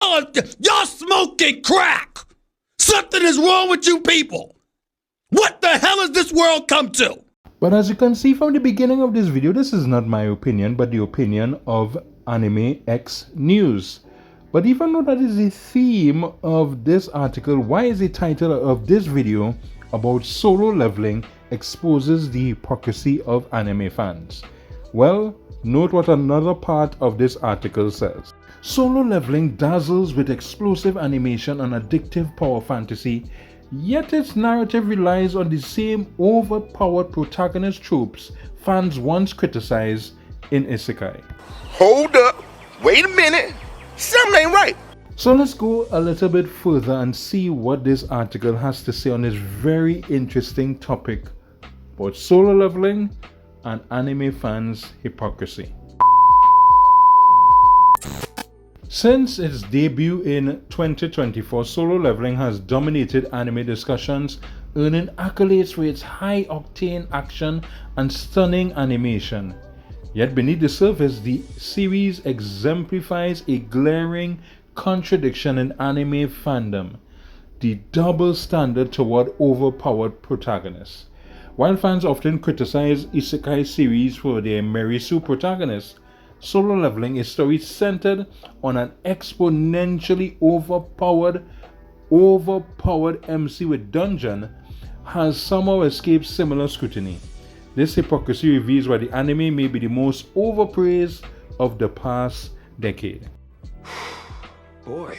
Y'all smoking crack! Something is wrong with you people! What the hell has this world come to? But as you can see from the beginning of this video, this is not my opinion, but the opinion of Anime X News. But even though that is the theme of this article, why is the title of this video about solo leveling exposes the hypocrisy of anime fans? Well, note what another part of this article says. Solo leveling dazzles with explosive animation and addictive power fantasy, yet its narrative relies on the same overpowered protagonist tropes fans once criticized in isekai. Hold up, wait a minute, something ain't right. So let's go a little bit further and see what this article has to say on this very interesting topic about solo leveling and anime fans' hypocrisy. Since its debut in 2024, solo leveling has dominated anime discussions, earning accolades for its high-octane action and stunning animation. Yet beneath the surface, the series exemplifies a glaring contradiction in anime fandom: the double standard toward overpowered protagonists. While fans often criticize isekai series for their Merisu protagonists, solo leveling, a story centered on an exponentially overpowered MC with dungeon, has somehow escaped similar scrutiny. This hypocrisy reveals why the anime may be the most overpraised of the past decade. Boy,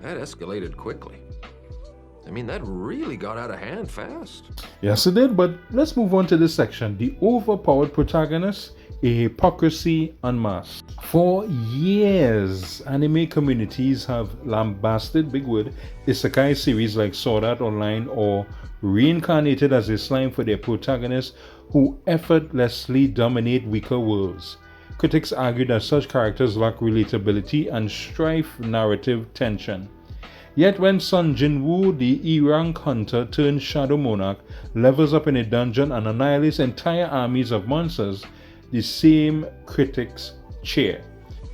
that escalated quickly. I mean, that really got out of hand fast. Yes, it did, but let's move on to this section. The overpowered protagonist, a hypocrisy unmasked. For years, anime communities have lambasted, big word, isekai series like Sword Art Online, or reincarnated as a slime for their protagonists who effortlessly dominate weaker worlds. Critics argue that such characters lack relatability and strife narrative tension. Yet when Sun Jinwoo, the E-rank hunter turned shadow monarch, levels up in a dungeon and annihilates entire armies of monsters, the same critics cheer.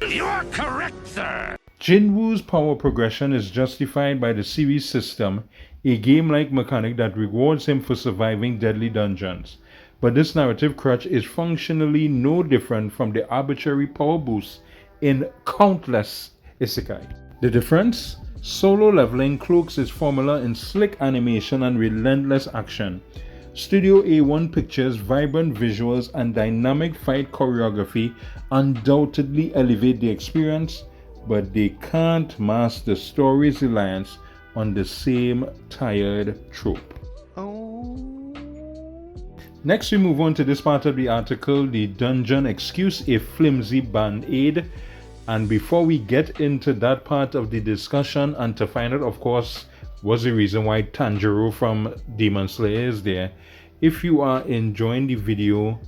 You are correct, sir! Jinwoo's power progression is justified by the series system, a game-like mechanic that rewards him for surviving deadly dungeons. But this narrative crutch is functionally no different from the arbitrary power boosts in countless isekai. The difference? Solo leveling cloaks its formula in slick animation and relentless action. Studio A1 Pictures' vibrant visuals and dynamic fight choreography undoubtedly elevate the experience, but they can't mask the story's reliance on the same tired trope. Next, we move on to this part of the article, the dungeon excuse, a flimsy band-aid. And before we get into that part of the discussion and to find out, of course, what's the reason why Tanjiro from Demon Slayer is there, if you are enjoying the video,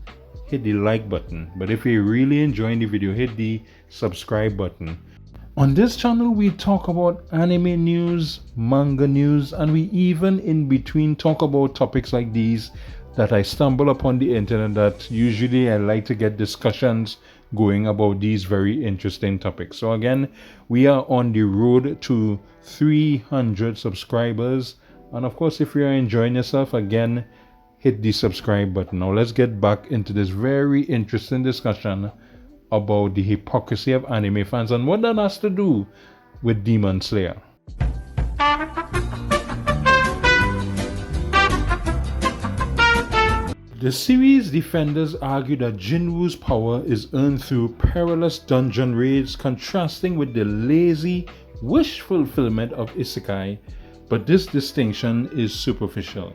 hit the like button. But if you're really enjoying the video, hit the subscribe button. On this channel, we talk about anime news, manga news, and we even in between talk about topics like these that I stumble upon the internet that usually I like to get discussions going about these very interesting topics. So again, we are on the road to 300 subscribers. And of course, if you are enjoying yourself, again, hit the subscribe button. Now let's get back into this very interesting discussion about the hypocrisy of anime fans and what that has to do with Demon Slayer. The series defenders argue that Jinwoo's power is earned through perilous dungeon raids, contrasting with the lazy wish fulfillment of isekai, but this distinction is superficial.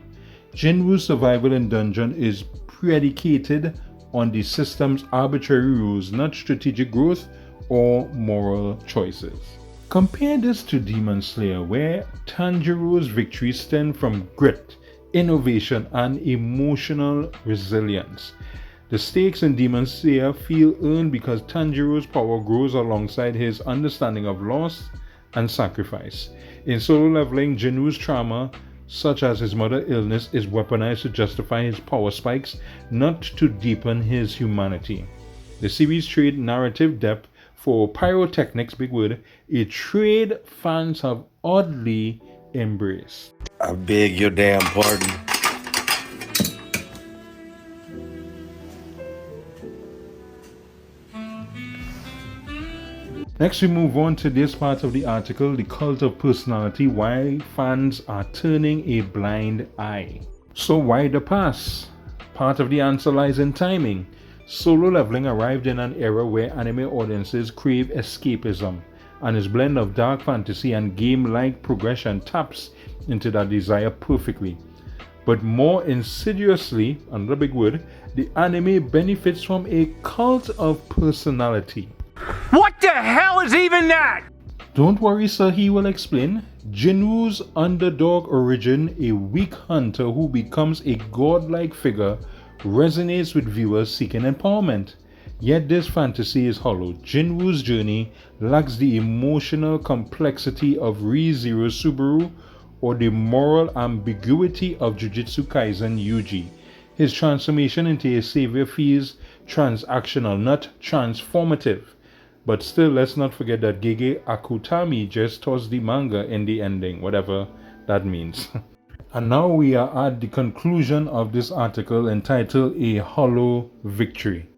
Jinwoo's survival in dungeon is predicated on the system's arbitrary rules, not strategic growth or moral choices. Compare this to Demon Slayer, where Tanjiro's victories stem from grit, innovation, and emotional resilience. The stakes in Demon Slayer feel earned because Tanjiro's power grows alongside his understanding of loss and sacrifice. In solo leveling, Jinwoo's trauma, such as his mother's illness, is weaponized to justify his power spikes, not to deepen his humanity. The series trade narrative depth for pyrotechnics, big word, a trade fans have oddly embraced. I beg your damn pardon. Next, we move on to this part of the article, the cult of personality, why fans are turning a blind eye. So why the pass? Part of the answer lies in timing. Solo Leveling arrived in an era where anime audiences crave escapism, and its blend of dark fantasy and game-like progression taps into that desire perfectly. But more insidiously, another big word, the anime benefits from a cult of personality. What the hell is even that? Don't worry, sir, he will explain. Jinwoo's underdog origin, a weak hunter who becomes a godlike figure, resonates with viewers seeking empowerment. Yet this fantasy is hollow. Jinwoo's journey lacks the emotional complexity of Re:Zero Subaru or the moral ambiguity of Jujutsu Kaisen Yuji. His transformation into a savior feels transactional, not transformative. But still, let's not forget that Gege Akutami just tossed the manga in the ending, whatever that means. And now we are at the conclusion of this article entitled A Hollow Victory.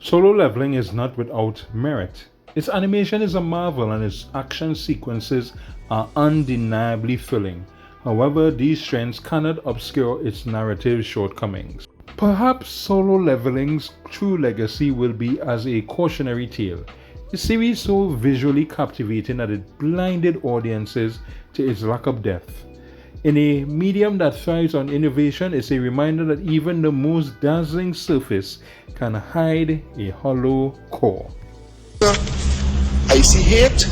Solo Leveling is not without merit. Its animation is a marvel and its action sequences are undeniably thrilling. However, these strengths cannot obscure its narrative shortcomings. Perhaps Solo Leveling's true legacy will be as a cautionary tale. A series so visually captivating that it blinded audiences to its lack of depth. In a medium that thrives on innovation, it's a reminder that even the most dazzling surface can hide a hollow core. I see hate.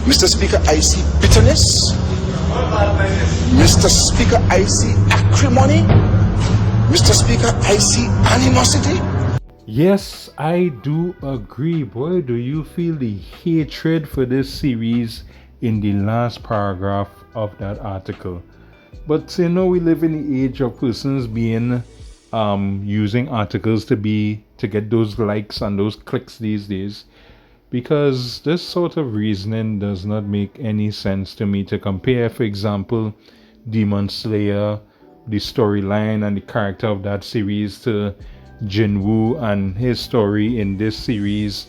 Mr. Speaker, I see bitterness. Mr. Speaker, I see acrimony. Mr. Speaker, I see animosity. Yes, I do agree. Boy, do you feel the hatred for this series in the last paragraph of that article. But you know, we live in the age of persons being using articles to get those likes and those clicks these days, because this sort of reasoning does not make any sense to me. To compare, for example, Demon Slayer, the storyline and the character of that series, to Jinwoo and his story in this series,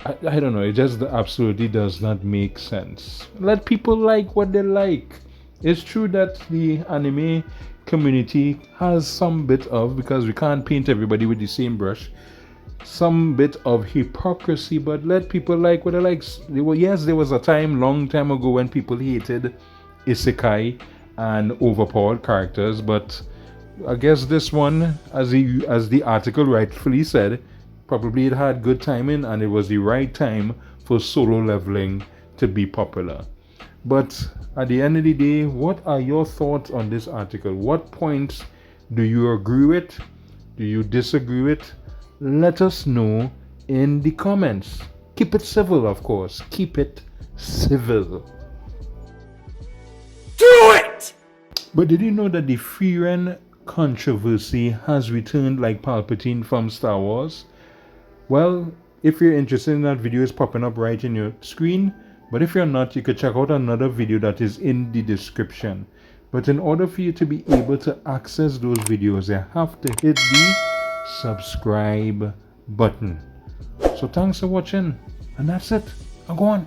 I don't know, it just absolutely does not make sense. Let people like what they like. It's true that the anime community has some bit of, because we can't paint everybody with the same brush, some bit of hypocrisy, but let people like what they like. Yes, there was a time, long time ago, when people hated isekai and overpowered characters, but I guess this one, as the article rightfully said, probably it had good timing and it was the right time for Solo Leveling to be popular. But at the end of the day, what are your thoughts on this article? What points do you agree with? Do you disagree with? Let us know in the comments. Keep it civil, of course. Keep it civil. Do it! But did you know that the Frieren controversy has returned like Palpatine from Star Wars? Well, if you're interested in that video, it's popping up right in your screen. But if you're not, you could check out another video that is in the description. But in order for you to be able to access those videos, you have to hit the subscribe button. So thanks for watching, and that's it. I'll go on.